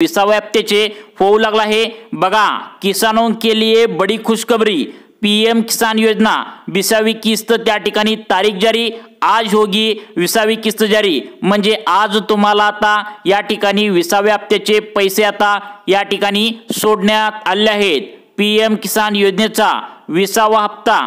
20व्या हप्त्याचे होऊ लागला है। बघा, किसानों के लिए बड़ी खुशखबरी, पीएम किसान योजना 20वी किस्त त्या ठिकाणी तारीख जारी, आज होगी 20वी किस्त जारी। म्हणजे आज तुम्हाला आता या ठिकाणी 20व्या हप्त्याचे पैसे आता या ठिकाणी सोडण्यात आले आहेत। पीएम किसान योजनेचा 20वा हप्ता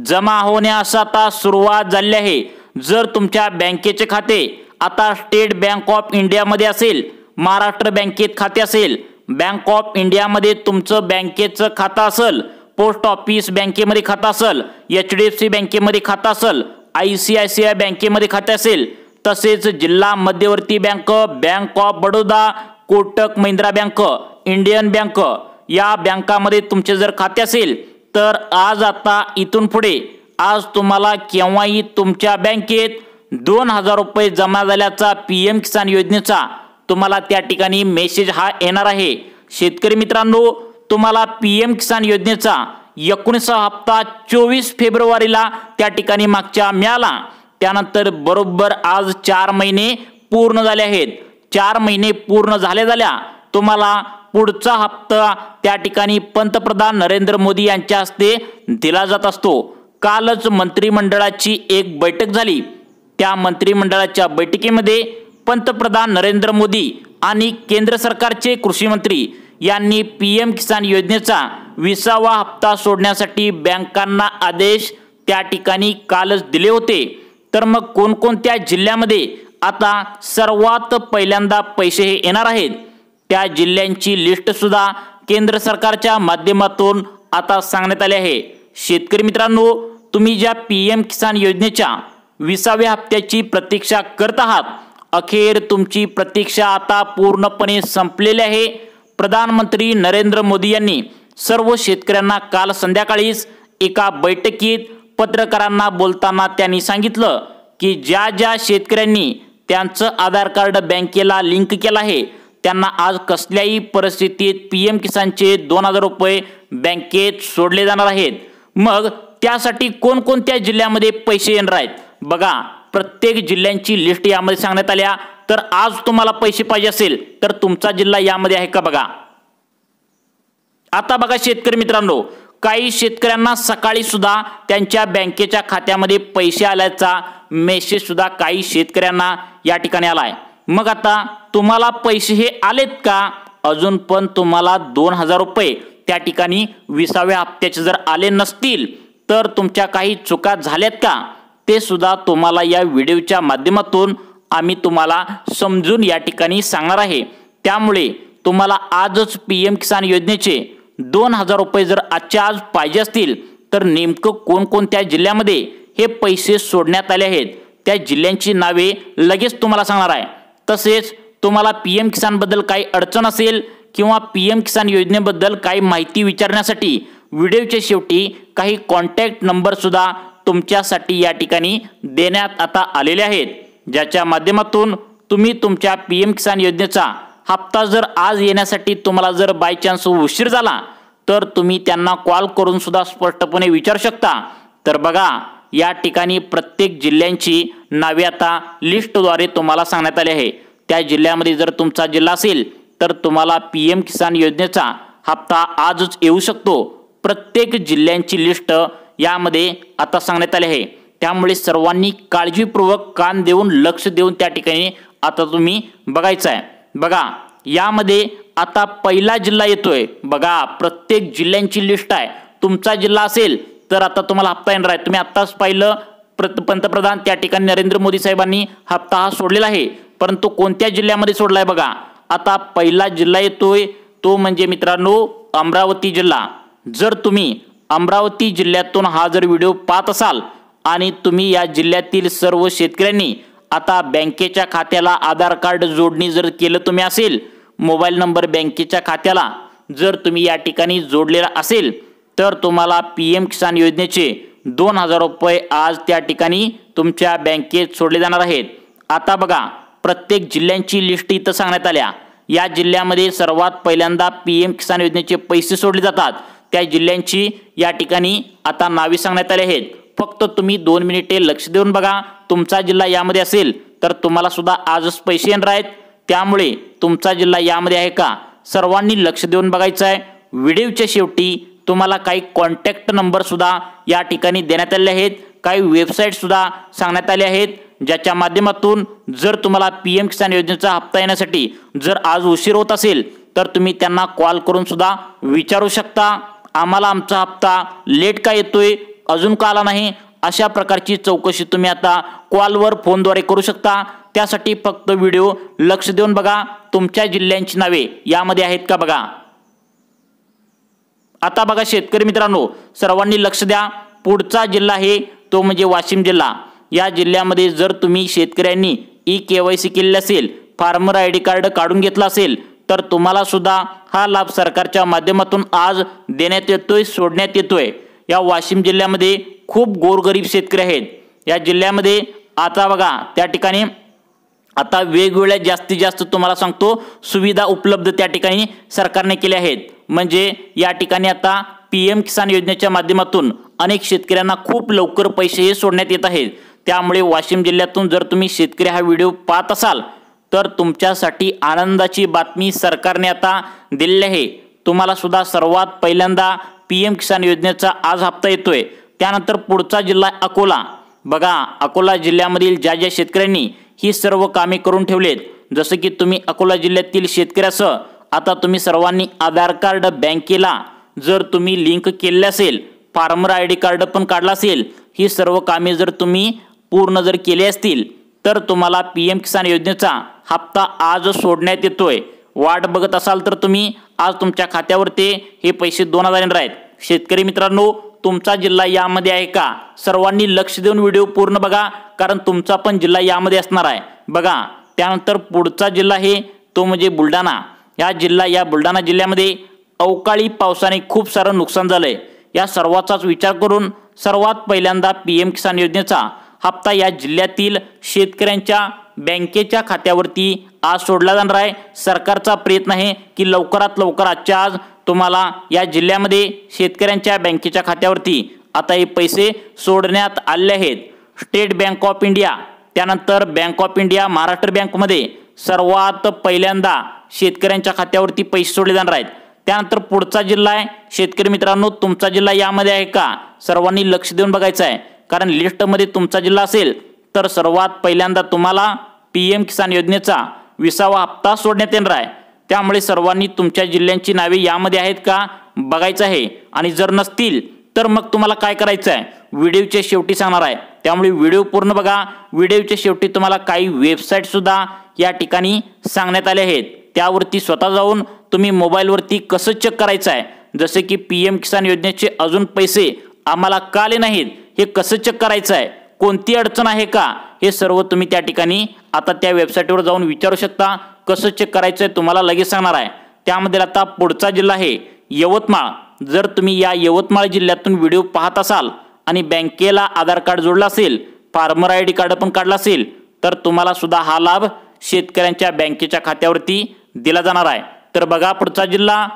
जमा होण्यास आता सुरुवात झाली आहे। जर तुमच्या बँकेचे खाते आता स्टेट बँक ऑफ इंडिया मध्ये असेल, महाराष्ट्र बँकेत खाते असेल, बँक ऑफ इंडिया मध्ये तुमचं बँकेचं खातं असेल, पोस्ट ऑफिस बँकेमध्ये खातं असेल, HDFC बँकेमध्ये खातं असेल, ICICI बँकेमध्ये खाते असेल, तसेच जिल्हा मध्यवर्ती bank, bank of Baroda, Kotak Mahindra bank, Indian bank या बँकामध्ये तुमचे जर खाते असेल तर आज आता इथून पुढे आज तुम्हाला केव्हाही तुमच्या बँकेत 2000 रुपये जमा झाल्याचा पीएम किसान योजनेचा तुम्हाला त्या ठिकाणी मेसेज हा येणार आहे। शेतकरी मित्रांनो, तुम्हाला पीएम किसान योजनेचा 19वा हप्ता 24 फेब्रुवारीला त्या ठिकाणी मागच्या मिळाला। त्यानंतर बरोबर आज 4 महिने पूर्ण झाले आहेत। 4 महिने पूर्ण झाल्या तुम्हाला पुढचा हप्ता त्या ठिकाणी पंतप्रधान नरेंद्र मोदी यांच्या हस्ते दिला जात असतो। कालच मंत्रिमंडळाची एक बैठक झाली। त्या मंत्रिमंडळाच्या बैठकीमध्ये पंतप्रधान नरेंद्र मोदी आणि केंद्र सरकारचे कृषी मंत्री यांनी पीएम किसान योजनेचा 20वा हप्ता सोडण्यासाठी बँकांना आदेश त्या ठिकाणी कालच दिले होते। तर मग कोणकोणत्या जिल्ह्यामध्ये आता सर्वात पहिल्यांदा पैसे हे येणार आहेत, त्या जिल्ह्यांची लिस्ट सुद्धा केंद्र सरकारच्या माध्यमातून आता सांगण्यात आले आहे। शेतकरी मित्रांनो, तुम्ही ज्या पीएम किसान योजनेच्या 20व्या हप्त्याची प्रतीक्षा करत आहात, अखेर तुमची प्रतीक्षा आता पूर्णपणे संपलेली आहे। प्रधानमंत्री नरेंद्र मोदी यांनी सर्व शेतकऱ्यांना काल संध्याकाळीच एका बैठकीत पत्रकारांना बोलताना त्यांनी सांगितलं की ज्या ज्या शेतकऱ्यांनी त्यांचं आधार कार्ड बँकेला लिंक केलं आहे त्यांना आज कसल्याही परिस्थितीत पीएम किसानचे 2000 रुपये बँकेत सोडले जाणार आहेत। मग त्यासाठी कोणकोणत्या जिल्ह्यामध्ये पैसे येणार आहेत, बघा प्रत्येक जिल्ह्यांची लिस्ट यामध्ये सांगण्यात आल्या। तर आज तुम्हाला पैसे पाहिजे असेल तर तुमचा जिल्हा यामध्ये आहे का बघा। आता बघा शेतकरी मित्रांनो, काही शेतकऱ्यांना सकाळी सुद्धा त्यांच्या बँकेच्या खात्यामध्ये पैसे आल्याचा मेसेज सुद्धा काही शेतकऱ्यांना या ठिकाणी आलाय। मग आता तुम्हाला पैसे हे आलेत का? अजून पण तुम्हाला 2000 रुपये त्या ठिकाणी 20व्या हप्त्याचे जर आले नसतील तर तुमच्या काही चुका झाल्यात का, ते सुद्धा तुम्हाला या व्हिडिओच्या माध्यमातून आम्ही तुम्हाला समजून या ठिकाणी सांगणार आहे। त्यामुळे तुम्हाला आजच पीएम किसान योजनेचे 2000 रुपये जर आजच्या आज पाहिजे असतील तर नेमकं कोणकोणत्या जिल्ह्यामध्ये हे पैसे सोडण्यात आले आहेत त्या जिल्ह्यांची नावे लगेच तुम्हाला सांगणार आहे। तसेच तुम्हाला पीएम किसान बद्दल काही अडचण असेल किंवा पीएम किसान योजनेबद्दल काही माहिती विचारण्यासाठी व्हिडिओच्या शेवटी काही कॉन्टॅक्ट नंबर सुद्धा तुमच्यासाठी या ठिकाणी देण्यात आता आलेले आहेत, ज्याच्या माध्यमातून तुम्ही तुमच्या पीएम किसान योजनेचा हप्ता जर आज येण्यासाठी तुम्हाला जर बाय चान्स उशीर झाला तर तुम्ही त्यांना कॉल करून सुद्धा स्पष्टपणे विचारू शकता। तर बघा, या ठिकाणी प्रत्येक जिल्ह्यांची नावे आता लिस्टद्वारे तुम्हाला सांगण्यात आले आहे। त्या जिल्ह्यामध्ये जर तुमचा जिल्हा असेल तर तुम्हाला पीएम किसान योजनेचा हप्ता आजच येऊ शकतो। प्रत्येक जिल्ह्यांची लिस्ट यामध्ये आता सांगण्यात आले आहे। त्यामुळे सर्वांनी काळजीपूर्वक कान देऊन लक्ष देऊन त्या ठिकाणी आता तुम्ही बघायचं आहे। बघा, यामध्ये आता पहिला जिल्हा येतोय। बघा, प्रत्येक जिल्ह्यांची लिस्ट आहे। तुमचा जिल्हा असेल तर आता तुम्हाला हप्ता येणार आहे। तुम्ही आत्ताच पाहिलं पंतप्रधान त्या ठिकाणी नरेंद्र मोदी साहेबांनी हप्ता हा सोडलेला आहे, परंतु कोणत्या जिल्ह्यामध्ये सोडलाय बघा। आता पहिला जिल्हा येतोय तो म्हणजे मित्रांनो अमरावती जिल्हा। जर तुम्ही अमरावती जिल्ह्यातून हा जर व्हिडिओ पाहत असाल आणि तुम्ही या जिल्ह्यातील सर्व शेतकऱ्यांनी आता बँकेच्या खात्याला आधार कार्ड जोडणी जर केलं तुम्ही असेल, मोबाईल नंबर बँकेच्या खात्याला जर तुम्ही या ठिकाणी जोडलेला असेल तर तुम्हाला पीएम किसान योजनेचे 2000 रुपये आज त्या ठिकाणी तुमच्या बँकेत सोडले जाणार आहेत। आता बघा, प्रत्येक जिल्ह्यांची लिस्ट इथं सांगण्यात आल्या। या जिल्ह्यामध्ये सर्वात पहिल्यांदा पीएम किसान योजनेचे पैसे सोडले जातात त्या जिल्ह्यांची या ठिकाणी आता नावे सांगण्यात आले आहेत। फक्त तुम्ही 2 मिनिटे लक्ष देऊन बघा। तुमचा जिल्हा यामध्ये असेल तर तुम्हाला सुद्धा आजच पैसे येणार आहेत। त्यामुळे तुमचा जिल्हा यामध्ये आहे का सर्वांनी लक्ष देऊन बघायचं आहे। व्हिडिओच्या शेवटी तुम्हाला काही कॉन्टॅक्ट नंबर सुद्धा या ठिकाणी देण्यात आले आहेत, काही वेबसाईट सुद्धा सांगण्यात आले आहेत, ज्याच्या माध्यमातून जर तुम्हाला पीएम किसान योजनेचा हप्ता येण्यासाठी जर आज उशीर होत असेल तर तुम्ही त्यांना कॉल करून सुद्धा विचारू शकता, आम्हाला आमचा हप्ता लेट का येतोय, अजून का आला नाही, अशा प्रकारची चौकशी तुम्ही आता कॉलवर फोनद्वारे करू शकता। त्यासाठी फक्त व्हिडिओ लक्ष देऊन बघा, तुमच्या जिल्ह्यांची नावे यामध्ये आहेत का बघा। आता बघा शेतकरी मित्रांनो, सर्वांनी लक्ष द्या, पुढचा जिल्हा आहे तो म्हणजे वाशिम जिल्हा। या जिल्ह्यामध्ये जर तुम्ही शेतकऱ्यांनी ई-KYC केलेले असेल, फार्मर ID कार्ड काढून घेतला असेल तर तुम्हाला सुद्धा हा लाभ सरकारच्या माध्यमातून आज देण्यात येतोय, सोडण्यात येतोय। या वाशिम जिल्ह्यामध्ये खूप गोरगरीब शेतकरी आहेत। या जिल्ह्यामध्ये आता बघा त्या ठिकाणी आता वेगवेगळ्या जास्तीत जास्त तुम्हाला सांगतो सुविधा उपलब्ध त्या ठिकाणी सरकारने केल्या आहेत। म्हणजे या ठिकाणी आता पीएम किसान योजनेच्या माध्यमातून अनेक शेतकऱ्यांना खूप लवकर पैसे हे सोडण्यात येत आहेत। त्यामुळे वाशिम जिल्ह्यातून जर तुम्ही शेतकरी हा व्हिडिओ पाहत असाल तर तुमच्यासाठी आनंदाची बातमी सरकारने आता दिलेली आहे। तुम्हाला सुद्धा सर्वात पहिल्यांदा पीएम किसान योजनेचा आज हप्ता येतोय। त्यानंतर पुढचा जिल्हा अकोला। बघा अकोला जिल्ह्यामधील ज्या ज्या शेतकऱ्यांनी ही सर्व कामे करून ठेवलेत, जसं की तुम्ही अकोला जिल्ह्यातील शेतकऱ्यासह आता तुम्ही सर्वांनी आधार कार्ड बँकेला जर तुम्ही लिंक केले असेल, फार्मर ID कार्ड पण काढला असेल, ही सर्व कामे जर तुम्ही पूर्ण जर केली असतील तर तुम्हाला पीएम किसान योजनेचा हप्ता आज सोडण्यात येतोय। वाट बघत असाल तर तुम्ही आज तुमच्या खात्यावरती हे पैसे 2000 येणार आहेत। शेतकरी मित्रांनो, तुमचा जिल्हा यामध्ये आहे का सर्वांनी लक्ष देऊन व्हिडिओ पूर्ण बघा, कारण तुमचा पण जिल्हा यामध्ये असणार आहे बघा। त्यानंतर पुढचा जिल्हा आहे तो म्हणजे बुलढाणा। या बुलढाणा जिल्ह्यामध्ये अवकाळी पावसाने खूप सारं नुकसान झालंय। या सर्वाचाच विचार करून सर्वात पहिल्यांदा पीएम किसान योजनेचा हप्ता या जिल्ह्यातील शेतकऱ्यांच्या बँकेच्या खात्यावरती आज सोडला जाणार आहे। सरकारचा प्रयत्न आहे की लवकरात लवकर आजच्या आज तुम्हाला या जिल्ह्यामध्ये शेतकऱ्यांच्या बँकेच्या खात्यावरती आता हे पैसे सोडण्यात आले आहेत। स्टेट बँक ऑफ इंडिया, त्यानंतर बँक ऑफ इंडिया, महाराष्ट्र बँकमध्ये सर्वात पहिल्यांदा शेतकऱ्यांच्या खात्यावरती पैसे सोडले जाणार आहेत। त्यानंतर पुढचा जिल्हा आहे शेतकरी मित्रांनो, तुमचा जिल्हा यामध्ये आहे का सर्वांनी लक्ष देऊन बघायचं आहे, कारण लिस्टमध्ये तुमचा जिल्हा असेल तर सर्वात पहिल्यांदा तुम्हाला पीएम किसान योजनेचा 20वा हप्ता सोडण्यात येणार आहे। त्यामुळे सर्वांनी तुमच्या जिल्ह्यांची नावे यामध्ये आहेत का बघायचं आहे, आणि जर नसतील तर मग तुम्हाला काय करायचं आहे व्हिडिओच्या शेवटी सांगणार आहे। त्यामुळे व्हिडिओ पूर्ण बघा। व्हिडिओच्या शेवटी तुम्हाला काही वेबसाईट सुद्धा या ठिकाणी सांगण्यात आले आहेत, त्यावरती स्वतः जाऊन तुम्ही मोबाईलवरती कसं चेक करायचं आहे, जसे की पीएम किसान योजनेचे अजून पैसे आम्हाला का आले नाहीत हे कसं चेक करायचं आहे, कोणती अडचण आहे का, हे सर्व तुम्ही त्या ठिकाणी आता त्या वेबसाईटवर जाऊन विचारू शकता। कसं चेक करायचं आहे तुम्हाला लगेच सांगणार आहे। त्यामध्ये आता पुढचा जिल्हा आहे यवतमाळ। जर तुम्ही या यवतमाळ जिल्ह्यातून व्हिडिओ पाहत असाल आणि बँकेला आधार कार्ड जोडला असेल, फार्मर ID कार्ड पण काढला असेल तर तुम्हाला सुद्धा हा लाभ शेतकऱ्यांच्या बँकेच्या खात्यावरती दिला जाणार आहे। तर बघा पुढचा जिल्हा।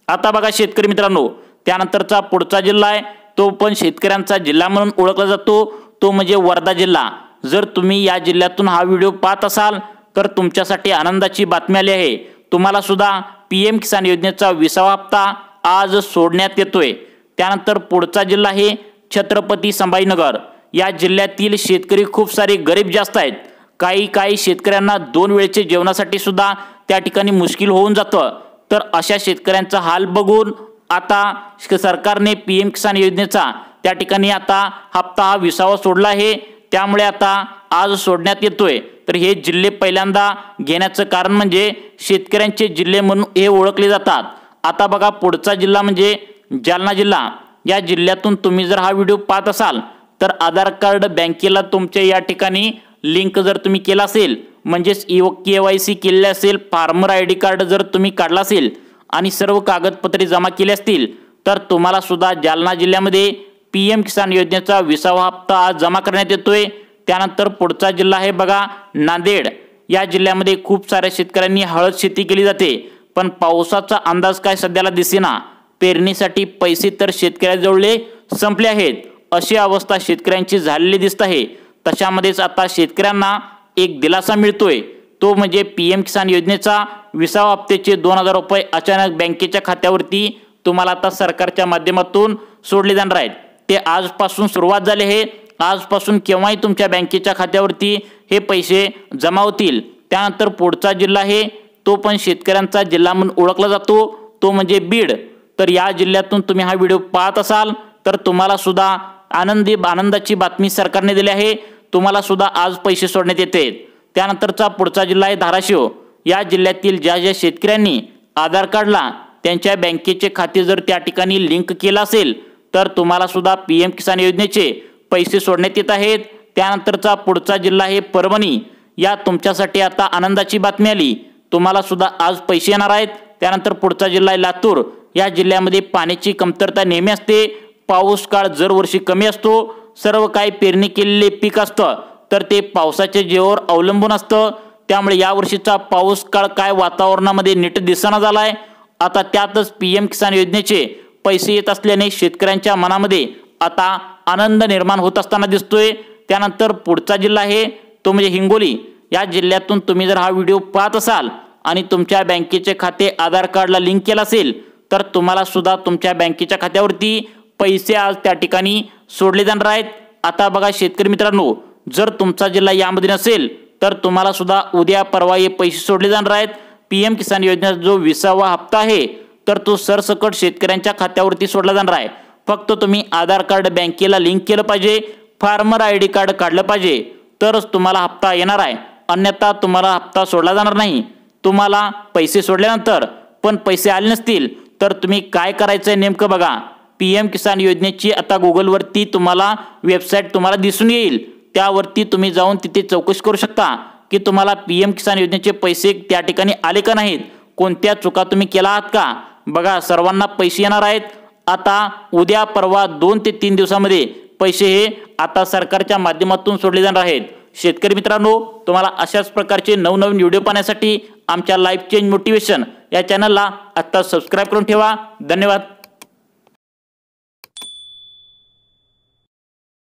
आता बघा शेतकरी मित्रांनो, त्यानंतरचा पुढचा जिल्हा आहे तो पण शेतकऱ्यांचा जिल्हा म्हणून ओळखला जातो, तो म्हणजे वर्धा जिल्हा। जर तुम्ही या जिल्ह्यातून हा व्हिडिओ पाहत असाल तर तुमच्यासाठी आनंदाची बातमी आली आहे, तुम्हाला सुद्धा पीएम किसान योजनेचा 20वा हप्ता आज सोडण्यात येतोय। त्यानंतर पुढचा जिल्हा आहे छत्रपती संभाजीनगर। या जिल्ह्यातील शेतकरी खूप सारे गरीब जास्त आहेत। काही शेतकऱ्यांना 2 वेळचे जेवणासाठी सुद्धा त्या ठिकाणी मुश्किल होऊन जातं। तर अशा शेतकऱ्यांचा हाल बघून आता सरकारने पीएम किसान योजनेचा त्या ठिकाणी आता हप्ता हा 20वा सोडला आहे, त्यामुळे आता आज सोडण्यात येतोय। तर हे जिल्हे पहिल्यांदा घेण्याचं कारण म्हणजे शेतकऱ्यांचे जिल्हे म्हणून हे ओळखले जातात। आता बघा पुढचा जिल्हा म्हणजे जालना जिल्हा। या जिल्ह्यातून तुम्ही जर हा व्हिडिओ पाहत असाल तर आधार कार्ड बँकेला तुमच्या या ठिकाणी लिंक जर तुम्ही केला असेल, म्हणजेच KYC केले असेल, फार्मर ID कार्ड जर तुम्ही काढला असेल आणि सर्व कागदपत्रे जमा केली असतील तर तुम्हाला सुद्धा जालना जिल्ह्यामध्ये पीएम किसान योजनेचा 20वा हप्ता आज जमा करण्यात येतोय। त्यानंतर पुढचा जिल्हा आहे बघा नांदेड। या जिल्ह्यामध्ये खूप साऱ्या शेतकऱ्यांनी हळद शेती केली जाते, पण पावसाचा अंदाज काय सध्याला दिसेना। पेरणीसाठी पैसे तर शेतकऱ्याजवळ संपले आहेत, अशी अवस्था शेतकऱ्यांची झालेली दिसत आहे। तशामध्येच आता शेतकऱ्यांना एक दिलासा मिळतोय, तो म्हणजे PM किसान योजनेचा 20वा हप्त्याचे 2000 रुपये अचानक बँकेच्या खात्यावरती तुम्हाला आता सरकारच्या माध्यमातून सोडले जाणार आहेत। ते आजपासून सुरुवात झाली आहे। आजपासून केव्हाही तुमच्या बँकेच्या खात्यावरती हे पैसे जमा होतील। त्यानंतर पुढचा जिल्हा आहे तो पण शेतकऱ्यांचा जिल्हा म्हणून ओळखला जातो, तो म्हणजे बीड। तर या जिल्ह्यातून तुम्ही हा व्हिडिओ पाहत असाल तर तुम्हाला सुद्धा आनंदाची बातमी सरकारने दिली आहे। तुम्हाला सुद्धा आज पैसे सोडण्यात येते। त्यानंतरचा पुढचा जिल्हा आहे धाराशिव। या जिल्ह्यातील ज्या शेतकऱ्यांनी आधार कार्डला त्यांच्या बँकेचे खाते जर त्या ठिकाणी लिंक केलं असेल तर तुम्हाला सुद्धा PM किसान योजनेचे पैसे सोडण्यात येत आहेत। त्यानंतरचा पुढचा जिल्हा आहे परभणी। या तुमच्यासाठी आता आनंदाची बातमी आली, तुम्हाला सुद्धा आज पैसे येणार आहेत। त्यानंतर पुढचा जिल्हा आहे लातूर। या जिल्ह्यामध्ये पाण्याची कमतरता नेहमी असते, पाऊस काळ दरवर्षी कमी असतो, सर्व काही पेरणी केलेले पीक असतं तर ते पावसाच्या जीवावर अवलंबून असतं। त्यामुळे या वर्षीचा पाऊस काळ काय वातावरणामध्ये नीट दिसना झालाय। आता त्यातच PM किसान योजनेचे पैसे येत असल्याने शेतकऱ्यांच्या मनामध्ये आता आनंद निर्माण होत असताना दिसतोय। त्यानंतर पुढचा जिल्हा आहे तो म्हणजे हिंगोली। या जिल्ह्यातून तुम्ही जर हा व्हिडिओ पाहत असाल आणि तुमच्या बँकेचे खाते आधार कार्डला लिंक केलं असेल तर तुम्हाला सुद्धा तुमच्या बँकेच्या खात्यावरती पैसे आज त्या ठिकाणी सोडले जाणार आहेत। आता बघा शेतकरी मित्रांनो, जर तुमचा जिल्हा यामध्ये नसेल तर तुम्हाला सुद्धा उद्या परवा हे पैसे सोडले जाणार आहेत। PM किसान योजनेचा जो 20वा हप्ता आहे तर तो सरसकट शेतकऱ्यांच्या खात्यावरती सोडला जाणार आहे। फक्त तुम्ही आधार कार्ड बँकेला लिंक केलं पाहिजे, फार्मर ID कार्ड काढलं पाहिजे तरच तुम्हाला हप्ता येणार आहे, अन्यथा तुम्हाला हप्ता सोडला जाणार नाही। तुम्हाला पैसे सोडल्यानंतर पण पैसे आले नसतील तर तुम्ही काय करायचंय नेमकं बघा। PM किसान योजनेची आता गुगलवरती तुम्हाला वेबसाईट तुम्हाला दिसून येईल, त्यावरती तुम्ही जाऊन तिथे चौकशी करू शकता की तुम्हाला PM किसान योजनेचे पैसे त्या ठिकाणी आले का नाहीत, कोणत्या चुका तुम्ही केला आहात का। बघा सर्वांना पैसे येणार आहेत। आता उद्या परवा 2 ते 3 दिवसामध्ये पैसे हे आता सरकारच्या माध्यमातून सोडले जाणार आहेत। शेतकरी मित्रांनो, तुम्हाला अशाच प्रकारचे नवनवीन व्हिडिओ पाहण्यासाठी आमच्या लाईफ चेंज मोटिवेशन या चॅनलला आता सबस्क्राईब करून ठेवा। धन्यवाद।